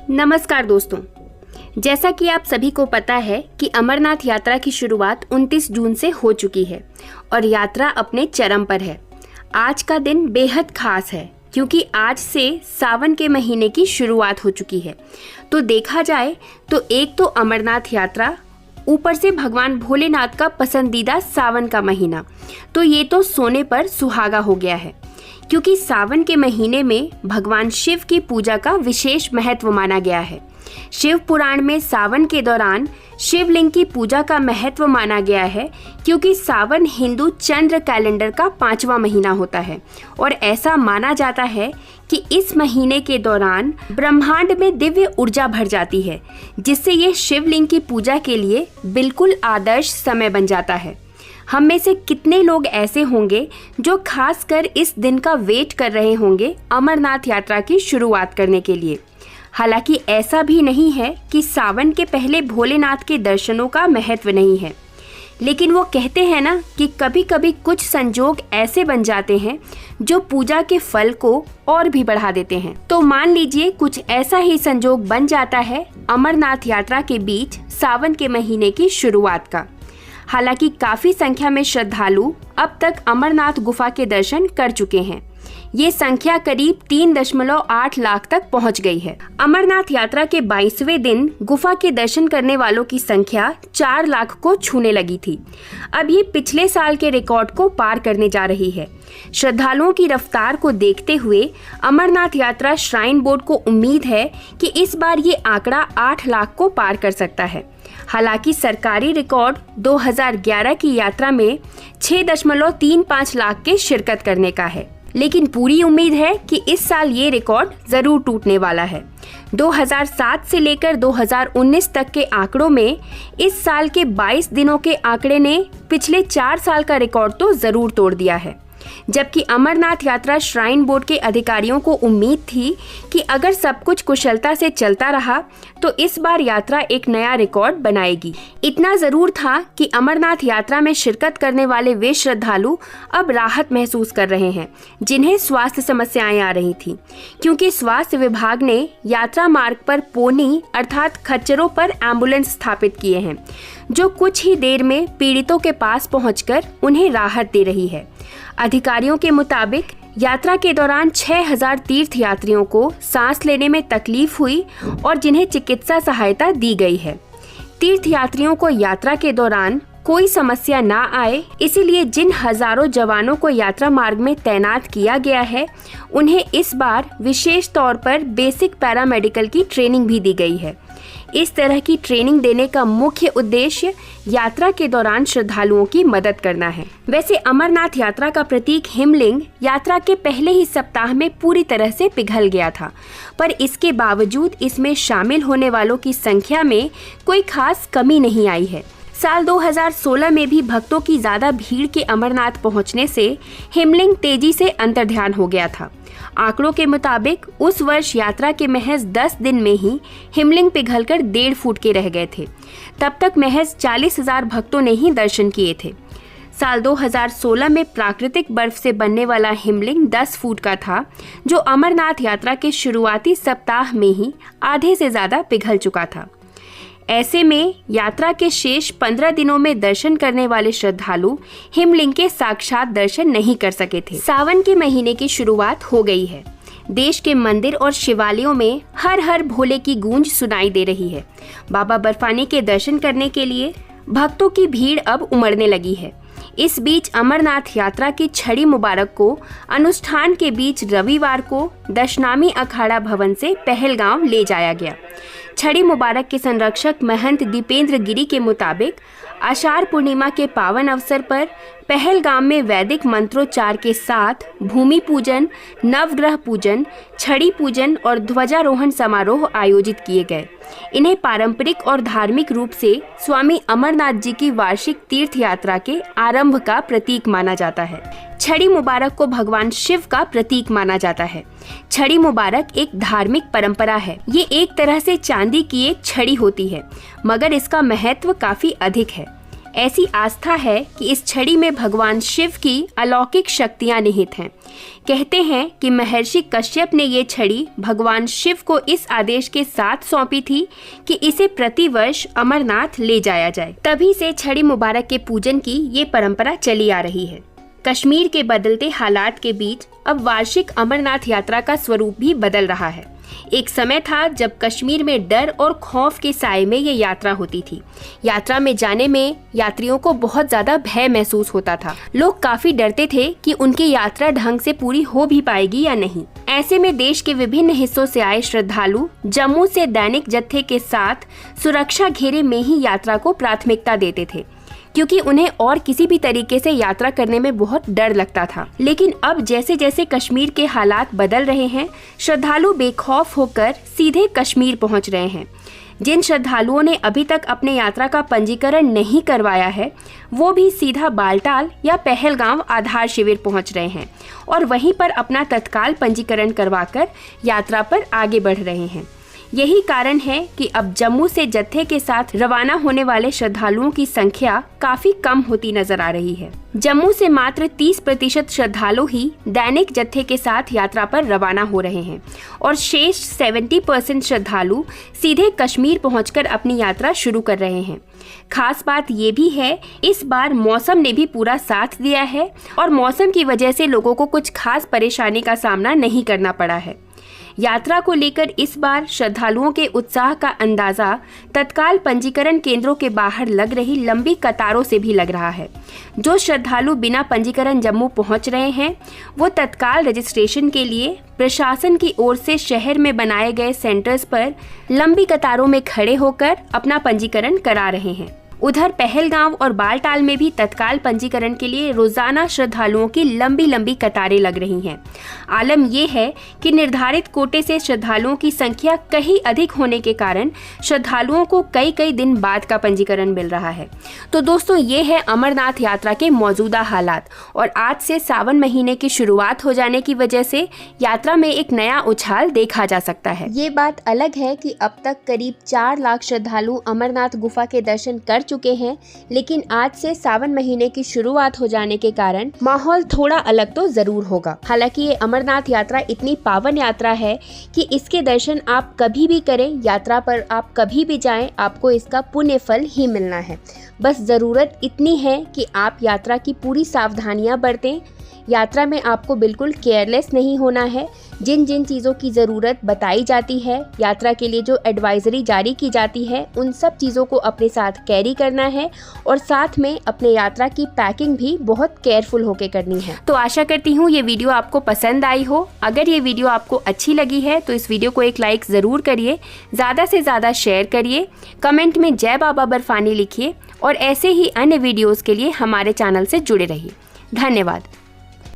नमस्कार दोस्तों, जैसा कि आप सभी को पता है कि अमरनाथ यात्रा की शुरुआत 29 जून से हो चुकी है और यात्रा अपने चरम पर है। आज का दिन बेहद खास है क्योंकि आज से सावन के महीने की शुरुआत हो चुकी है। तो देखा जाए तो एक तो अमरनाथ यात्रा, ऊपर से भगवान भोलेनाथ का पसंदीदा सावन का महीना, तो ये तो सोने पर सुहागा हो गया है क्योंकि सावन के महीने में भगवान शिव की पूजा का विशेष महत्व माना गया है। शिव पुराण में सावन के दौरान शिवलिंग की पूजा का महत्व माना गया है क्योंकि सावन हिंदू चंद्र कैलेंडर का 5वां महीना होता है और ऐसा माना जाता है कि इस महीने के दौरान ब्रह्मांड में दिव्य ऊर्जा भर जाती है, जिससे ये शिवलिंग की पूजा के लिए बिल्कुल आदर्श समय बन जाता है। हम में से कितने लोग ऐसे होंगे जो खासकर इस दिन का वेट कर रहे होंगे अमरनाथ यात्रा की शुरुआत करने के लिए। हालांकि ऐसा भी नहीं है कि सावन के पहले भोलेनाथ के दर्शनों का महत्व नहीं है, लेकिन वो कहते हैं ना कि कभी कभी कुछ संजोग ऐसे बन जाते हैं जो पूजा के फल को और भी बढ़ा देते हैं। तो मान लीजिए कुछ ऐसा ही संजोग बन जाता है अमरनाथ यात्रा के बीच सावन के महीने की शुरुआत का। हालांकि काफी संख्या में श्रद्धालु अब तक अमरनाथ गुफा के दर्शन कर चुके हैं। ये संख्या करीब 3.8 लाख तक पहुंच गई है। अमरनाथ यात्रा के 22वें दिन गुफा के दर्शन करने वालों की संख्या 4 लाख को छूने लगी थी। अब ये पिछले साल के रिकॉर्ड को पार करने जा रही है। श्रद्धालुओं की रफ्तार को देखते हुए अमरनाथ यात्रा श्राइन बोर्ड को उम्मीद है कि इस बार ये आंकड़ा 8 लाख को पार कर सकता है। हालांकि सरकारी रिकॉर्ड 2011 की यात्रा में 6.35 लाख के शिरकत करने का है, लेकिन पूरी उम्मीद है कि इस साल ये रिकॉर्ड जरूर टूटने वाला है। 2007 से लेकर 2019 तक के आंकड़ों में इस साल के 22 दिनों के आंकड़े ने पिछले 4 साल का रिकॉर्ड तो जरूर तोड़ दिया है। जबकि अमरनाथ यात्रा श्राइन बोर्ड के अधिकारियों को उम्मीद थी कि अगर सब कुछ कुशलता से चलता रहा तो इस बार यात्रा एक नया रिकॉर्ड बनाएगी। इतना जरूर था कि अमरनाथ यात्रा में शिरकत करने वाले वे श्रद्धालु अब राहत महसूस कर रहे हैं जिन्हें स्वास्थ्य समस्याएं आ रही थी, क्योंकि स्वास्थ्य विभाग ने यात्रा मार्ग पर पोनी अर्थात खच्चरों पर एम्बुलेंस स्थापित किए हैं, जो कुछ ही देर में पीड़ितों के पास पहुंचकर उन्हें राहत दे रही है। अधिकारियों के मुताबिक यात्रा के दौरान 6000 तीर्थ यात्रियों को सांस लेने में तकलीफ हुई और जिन्हें चिकित्सा सहायता दी गई है। तीर्थ यात्रियों को यात्रा के दौरान कोई समस्या ना आए, इसीलिए जिन हजारों जवानों को यात्रा मार्ग में तैनात किया गया है उन्हें इस बार विशेष तौर पर बेसिक पैरामेडिकल की ट्रेनिंग भी दी गई है। इस तरह की ट्रेनिंग देने का मुख्य उद्देश्य यात्रा के दौरान श्रद्धालुओं की मदद करना है। वैसे अमरनाथ यात्रा का प्रतीक हिमलिंग यात्रा के पहले ही सप्ताह में पूरी तरह से पिघल गया था, पर इसके बावजूद इसमें शामिल होने वालों की संख्या में कोई खास कमी नहीं आई है। साल 2016 में भी भक्तों की ज्यादा भीड़ के अमरनाथ पहुंचने से हिमलिंग तेजी से अंतर्ध्यान हो गया था। आंकड़ों के मुताबिक उस वर्ष यात्रा के महज 10 दिन में ही हिमलिंग पिघलकर 1.5 फुट के रह गए थे। तब तक महज 40,000 भक्तों ने ही दर्शन किए थे। साल 2016 में प्राकृतिक बर्फ से बनने वाला हिमलिंग 10 फुट का था, जो अमरनाथ यात्रा के शुरुआती सप्ताह में ही आधे से ज्यादा पिघल चुका था। ऐसे में यात्रा के शेष 15 दिनों में दर्शन करने वाले श्रद्धालु हिमलिंग के साक्षात दर्शन नहीं कर सके थे। सावन के महीने की शुरुआत हो गई है। देश के मंदिर और शिवालयों में हर हर भोले की गूंज सुनाई दे रही है। बाबा बर्फानी के दर्शन करने के लिए भक्तों की भीड़ अब उमड़ने लगी है। इस बीच अमरनाथ यात्रा की छड़ी मुबारक को अनुष्ठान के बीच रविवार को दशनामी अखाड़ा भवन से पहलगांव ले जाया गया। छड़ी मुबारक के संरक्षक महंत दीपेंद्र गिरी के मुताबिक आषाढ़ पूर्णिमा के पावन अवसर पर पहलगाम में वैदिक मंत्रोच्चार के साथ भूमि पूजन, नवग्रह पूजन, छड़ी पूजन और ध्वजारोहण समारोह आयोजित किए गए। इन्हें पारंपरिक और धार्मिक रूप से स्वामी अमरनाथ जी की वार्षिक तीर्थ यात्रा के आरंभ का प्रतीक माना जाता है। छड़ी मुबारक को भगवान शिव का प्रतीक माना जाता है। छड़ी मुबारक एक धार्मिक परंपरा है। ये एक तरह से चांदी की एक छड़ी होती है, मगर इसका महत्व काफी अधिक है। ऐसी आस्था है कि इस छड़ी में भगवान शिव की अलौकिक शक्तियां निहित हैं। कहते हैं कि महर्षि कश्यप ने ये छड़ी भगवान शिव को इस आदेश के साथ सौंपी थी कि इसे प्रतिवर्ष अमरनाथ ले जाया जाए। तभी से छड़ी मुबारक के पूजन की ये परंपरा चली आ रही है। कश्मीर के बदलते हालात के बीच अब वार्षिक अमरनाथ यात्रा का स्वरूप भी बदल रहा है। एक समय था जब कश्मीर में डर और खौफ के साए में ये यात्रा होती थी। यात्रा में जाने में यात्रियों को बहुत ज्यादा भय महसूस होता था। लोग काफी डरते थे कि उनकी यात्रा ढंग से पूरी हो भी पाएगी या नहीं। ऐसे में देश के विभिन्न हिस्सों से आए श्रद्धालु जम्मू से दैनिक जत्थे के साथ सुरक्षा घेरे में ही यात्रा को प्राथमिकता देते थे, क्योंकि उन्हें और किसी भी तरीके से यात्रा करने में बहुत डर लगता था। लेकिन अब जैसे जैसे कश्मीर के हालात बदल रहे हैं, श्रद्धालु बेखौफ होकर सीधे कश्मीर पहुंच रहे हैं। जिन श्रद्धालुओं ने अभी तक अपने यात्रा का पंजीकरण नहीं करवाया है, वो भी सीधा बालटाल या पहलगांव आधार शिविर पहुंच रहे हैं और वहीं पर अपना तत्काल पंजीकरण करवाकर यात्रा पर आगे बढ़ रहे हैं। यही कारण है कि अब जम्मू से जत्थे के साथ रवाना होने वाले श्रद्धालुओं की संख्या काफी कम होती नजर आ रही है। जम्मू से मात्र 30% श्रद्धालु ही दैनिक जत्थे के साथ यात्रा पर रवाना हो रहे हैं और शेष 70% श्रद्धालु सीधे कश्मीर पहुंचकर अपनी यात्रा शुरू कर रहे हैं। खास बात ये भी है, इस बार मौसम ने भी पूरा साथ दिया है और मौसम की वजह से लोगों को कुछ खास परेशानी का सामना नहीं करना पड़ा है। यात्रा को लेकर इस बार श्रद्धालुओं के उत्साह का अंदाजा तत्काल पंजीकरण केंद्रों के बाहर लग रही लंबी कतारों से भी लग रहा है। जो श्रद्धालु बिना पंजीकरण जम्मू पहुंच रहे हैं, वो तत्काल रजिस्ट्रेशन के लिए प्रशासन की ओर से शहर में बनाए गए सेंटर्स पर लंबी कतारों में खड़े होकर अपना पंजीकरण करा रहे हैं। उधर पहलगांव और बालटाल में भी तत्काल पंजीकरण के लिए रोजाना श्रद्धालुओं की लंबी लंबी कतारें लग रही हैं। आलम ये है कि निर्धारित कोटे से श्रद्धालुओं की संख्या कहीं अधिक होने के कारण श्रद्धालुओं को कई कई दिन बाद का पंजीकरण मिल रहा है। तो दोस्तों, ये है अमरनाथ यात्रा के मौजूदा हालात और आज से सावन महीने की शुरुआत हो जाने की वजह से यात्रा में एक नया उछाल देखा जा सकता है। ये बात अलग है कि अब तक करीब 4 लाख श्रद्धालु अमरनाथ गुफा के दर्शन कर चुके हैं, लेकिन आज से सावन महीने की शुरुआत हो जाने के कारण माहौल थोड़ा अलग तो जरूर होगा। हालांकि ये अमरनाथ यात्रा इतनी पावन यात्रा है कि इसके दर्शन आप कभी भी करें, यात्रा पर आप कभी भी जाएं, आपको इसका पुण्य फल ही मिलना है। बस जरूरत इतनी है कि आप यात्रा की पूरी सावधानियां बरतें। यात्रा में आपको बिल्कुल केयरलेस नहीं होना है। जिन जिन चीज़ों की ज़रूरत बताई जाती है, यात्रा के लिए जो एडवाइजरी जारी की जाती है, उन सब चीज़ों को अपने साथ कैरी करना है और साथ में अपने यात्रा की पैकिंग भी बहुत केयरफुल होकर करनी है। तो आशा करती हूँ ये वीडियो आपको पसंद आई हो। अगर ये वीडियो आपको अच्छी लगी है तो इस वीडियो को एक लाइक ज़रूर करिए, ज़्यादा से ज़्यादा शेयर करिए, कमेंट में जय बाबा बर्फानी लिखिए और ऐसे ही अन्य वीडियोज़ के लिए हमारे चैनल से जुड़े रहिए। धन्यवाद।